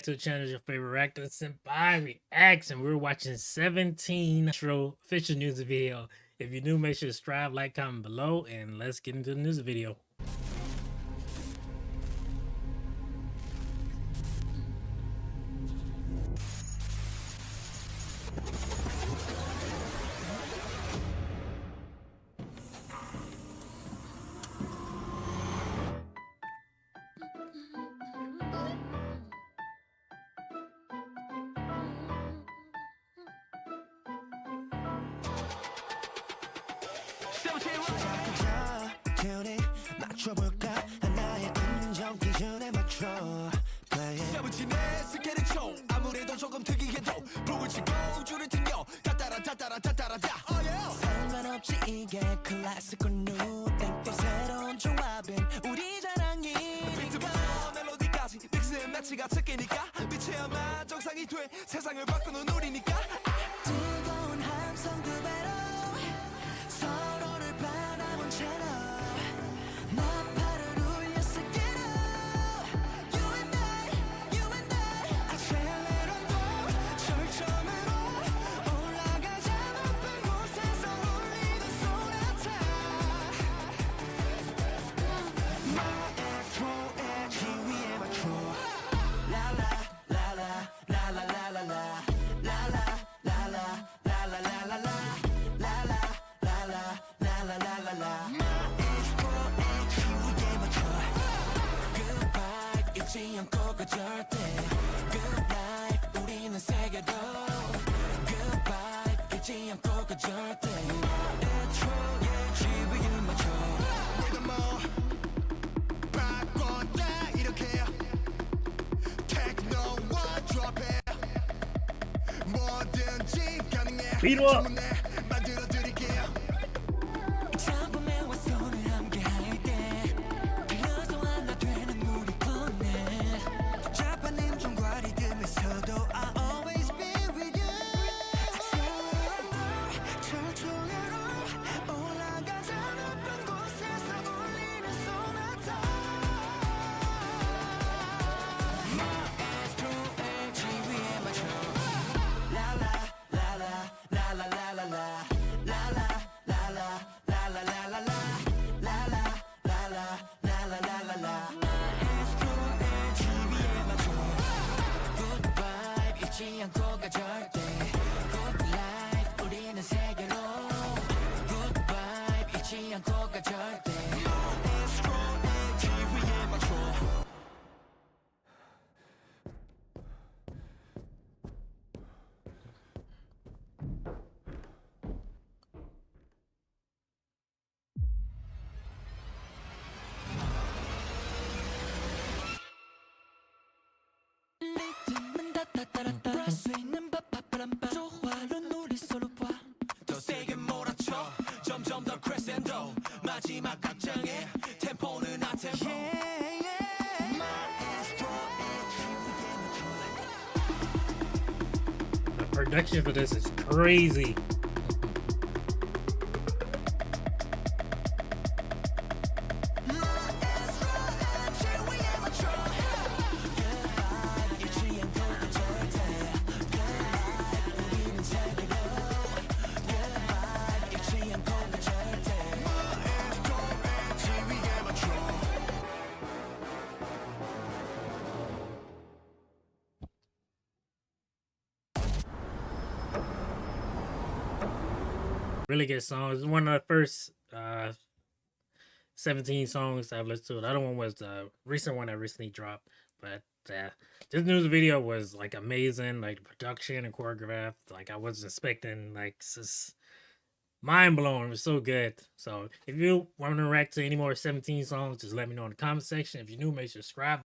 To the channel, your favorite reactor, Senpai Reacts, and we're watching 17 MAESTRO official music video. If you're new, make sure to subscribe, like, comment below, and let's get into the music video. 맞춰볼까 하나의 인정 기준에 맞춰 세븐틴의 스케일을 쳐 아무래도 조금 특이해도 불을 치고 줄을 튕겨 따따라따따라따따라따 상관없지 이게 클래식과 new 땡또 새로운 조합인 우리 자랑이니까 비트부터 멜로디까지 믹스 앤 매치가 특기니까 빛이야만 정상이 돼 세상을 바꾸는 우리니까 뜨거운 함성 두 배로 서로를 바라본 채널 않고 절대 Good life 우리는 세계로 Good vibe 잊지 않고 절대 애초에 지위를 맞춰 우리가 뭐 바꿨다 이렇게 테크노와 드롭해 뭐든지 가능해 주문해 만들어드릴게요 Good life 우리는 세계로 Good vibe 잊지 않고 가 절대 MAESTRO의 지위에 맞춰 리듬은 따따따라따 수 있는 조화로운 우리 서로 봐 더 세게 몰아쳐 점점 더 크레센도 마지막 각장에 템포는 안 템포 The production for this is crazy. Really good songs. One of the first 17 songs I've listened to. The other one was the recent one that recently dropped. But this news video was like amazing. Like the production and choreographed. Like I wasn't expecting. Like it's just mind blowing. It was so good. So if you want to react to any more 17 songs, just let me know in the comment section. If you're new, make sure to subscribe.